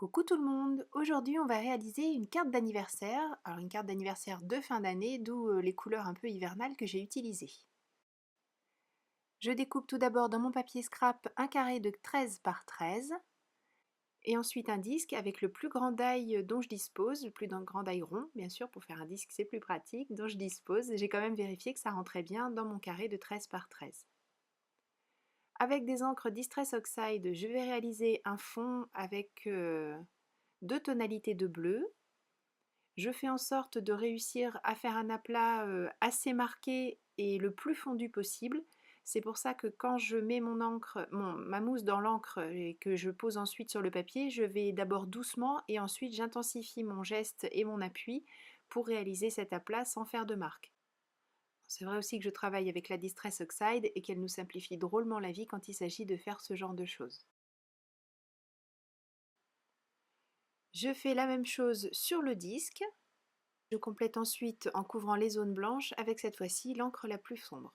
Coucou tout le monde! Aujourd'hui on va réaliser une carte d'anniversaire. Alors une carte d'anniversaire de fin d'année, d'où les couleurs un peu hivernales que j'ai utilisées. Je découpe tout d'abord dans mon papier scrap un carré de 13 par 13 et ensuite un disque avec le plus grand die dont je dispose, le plus grand die rond bien sûr, pour faire un disque c'est plus pratique, dont je dispose. J'ai quand même vérifié que ça rentrait bien dans mon carré de 13 par 13. Avec des encres Distress Oxide, je vais réaliser un fond avec deux tonalités de bleu. Je fais en sorte de réussir à faire un aplat assez marqué et le plus fondu possible. C'est pour ça que quand je mets ma mousse dans l'encre et que je pose ensuite sur le papier, je vais d'abord doucement et ensuite j'intensifie mon geste et mon appui pour réaliser cet aplat sans faire de marque. C'est vrai aussi que je travaille avec la Distress Oxide et qu'elle nous simplifie drôlement la vie quand il s'agit de faire ce genre de choses. Je fais la même chose sur le disque. Je complète ensuite en couvrant les zones blanches avec cette fois-ci l'encre la plus sombre.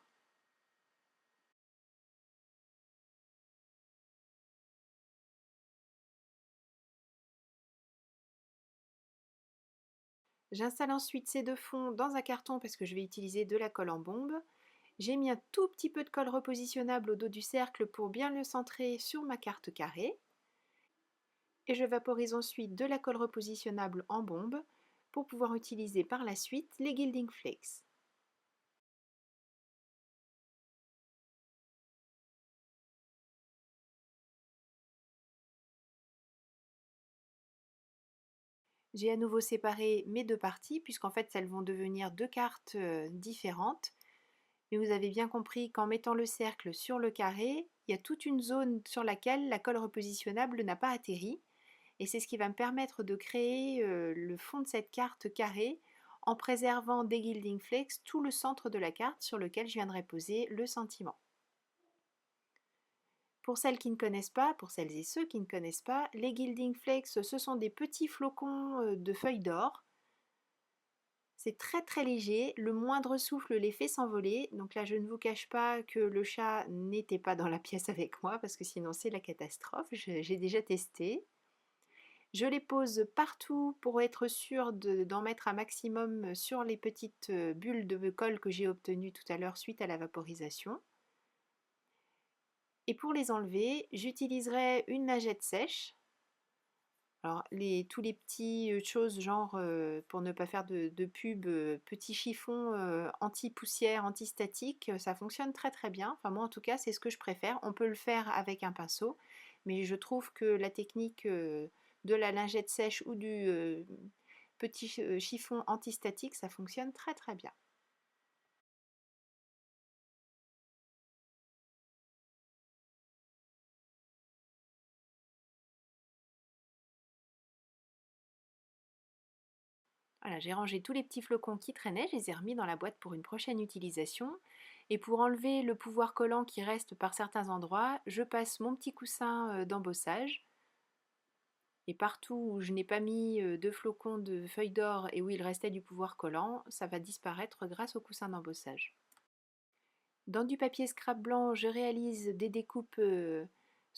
J'installe ensuite ces deux fonds dans un carton parce que je vais utiliser de la colle en bombe. J'ai mis un tout petit peu de colle repositionnable au dos du cercle pour bien le centrer sur ma carte carrée. Et je vaporise ensuite de la colle repositionnable en bombe pour pouvoir utiliser par la suite les Gilding Flakes. J'ai à nouveau séparé mes deux parties puisqu'en fait elles vont devenir deux cartes différentes. Mais vous avez bien compris qu'en mettant le cercle sur le carré, il y a toute une zone sur laquelle la colle repositionnable n'a pas atterri. Et c'est ce qui va me permettre de créer le fond de cette carte carrée en préservant des Gilding Flakes tout le centre de la carte sur lequel je viendrai poser le sentiment. Pour celles qui ne connaissent pas, pour celles et ceux qui ne connaissent pas, les Gilding Flakes, ce sont des petits flocons de feuilles d'or. C'est très très léger, le moindre souffle les fait s'envoler, donc là je ne vous cache pas que le chat n'était pas dans la pièce avec moi parce que sinon c'est la catastrophe, j'ai déjà testé. Je les pose partout pour être sûre d'en mettre un maximum sur les petites bulles de colle que j'ai obtenues tout à l'heure suite à la vaporisation. Et pour les enlever, j'utiliserai une lingette sèche. Alors, tous les petits choses, genre, pour ne pas faire de pub, petits chiffons anti-poussière, anti-statique, ça fonctionne très très bien. Enfin, moi en tout cas, c'est ce que je préfère. On peut le faire avec un pinceau, mais je trouve que la technique de la lingette sèche ou du petit chiffon anti-statique, ça fonctionne très très bien. Voilà, j'ai rangé tous les petits flocons qui traînaient, je les ai remis dans la boîte pour une prochaine utilisation. Et pour enlever le pouvoir collant qui reste par certains endroits, je passe mon petit coussin d'embossage. Et partout où je n'ai pas mis de flocons de feuilles d'or et où il restait du pouvoir collant, ça va disparaître grâce au coussin d'embossage. Dans du papier scrap blanc, je réalise des découpes,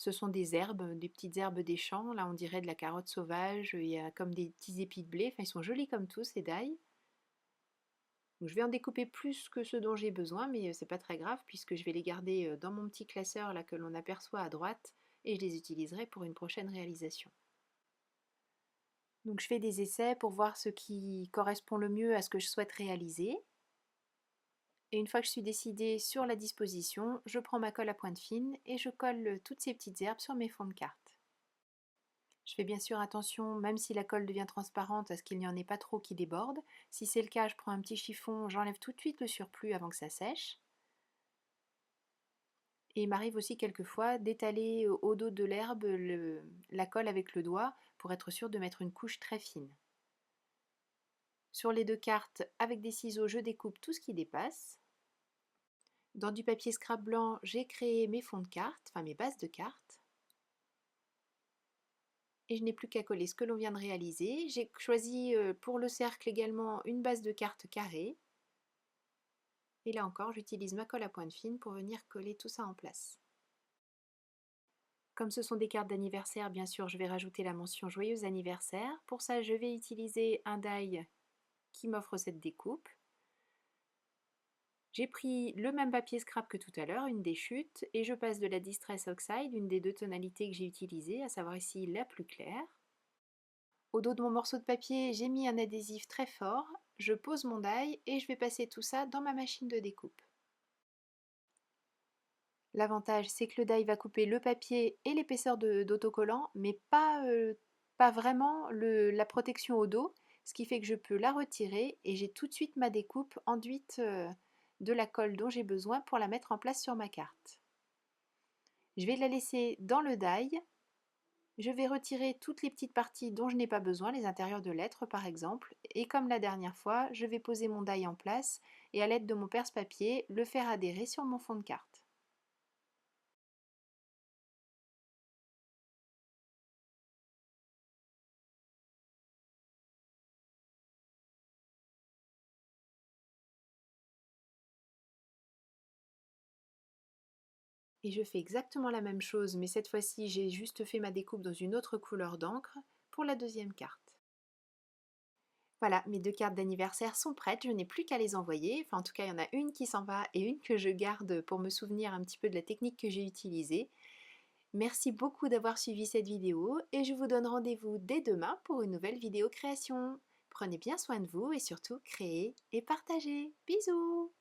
ce sont des herbes, des petites herbes des champs, là on dirait de la carotte sauvage, il y a comme des petits épis de blé, enfin ils sont jolis comme tout ces die. Donc je vais en découper plus que ce dont j'ai besoin, mais c'est pas très grave puisque je vais les garder dans mon petit classeur là que l'on aperçoit à droite et je les utiliserai pour une prochaine réalisation. Donc je fais des essais pour voir ce qui correspond le mieux à ce que je souhaite réaliser. Et une fois que je suis décidée sur la disposition, je prends ma colle à pointe fine et je colle toutes ces petites herbes sur mes fonds de carte. Je fais bien sûr attention, même si la colle devient transparente, à ce qu'il n'y en ait pas trop qui déborde. Si c'est le cas, je prends un petit chiffon, j'enlève tout de suite le surplus avant que ça sèche. Et il m'arrive aussi quelquefois d'étaler au dos de l'herbe la colle avec le doigt pour être sûr de mettre une couche très fine. Sur les deux cartes, avec des ciseaux, je découpe tout ce qui dépasse. Dans du papier scrap blanc, j'ai créé mes fonds de cartes, enfin mes bases de cartes. Et je n'ai plus qu'à coller ce que l'on vient de réaliser. J'ai choisi pour le cercle également une base de cartes carrée. Et là encore, j'utilise ma colle à pointe fine pour venir coller tout ça en place. Comme ce sont des cartes d'anniversaire, bien sûr, je vais rajouter la mention joyeux anniversaire. Pour ça, je vais utiliser un die qui m'offre cette découpe. J'ai pris le même papier scrap que tout à l'heure, une déchute, et je passe de la Distress Oxide, une des deux tonalités que j'ai utilisées, à savoir ici la plus claire. Au dos de mon morceau de papier, j'ai mis un adhésif très fort, je pose mon die et je vais passer tout ça dans ma machine de découpe. L'avantage, c'est que le die va couper le papier et l'épaisseur d'autocollant, mais pas vraiment la protection au dos, ce qui fait que je peux la retirer et j'ai tout de suite ma découpe enduite de la colle dont j'ai besoin pour la mettre en place sur ma carte. Je vais la laisser dans le die. Je vais retirer toutes les petites parties dont je n'ai pas besoin, les intérieurs de lettres par exemple, et comme la dernière fois, je vais poser mon die en place et à l'aide de mon perce-papier, le faire adhérer sur mon fond de carte. Et je fais exactement la même chose, mais cette fois-ci, j'ai juste fait ma découpe dans une autre couleur d'encre pour la deuxième carte. Voilà, mes deux cartes d'anniversaire sont prêtes, je n'ai plus qu'à les envoyer. Enfin, en tout cas, il y en a une qui s'en va et une que je garde pour me souvenir un petit peu de la technique que j'ai utilisée. Merci beaucoup d'avoir suivi cette vidéo et je vous donne rendez-vous dès demain pour une nouvelle vidéo création. Prenez bien soin de vous et surtout créez et partagez. Bisous!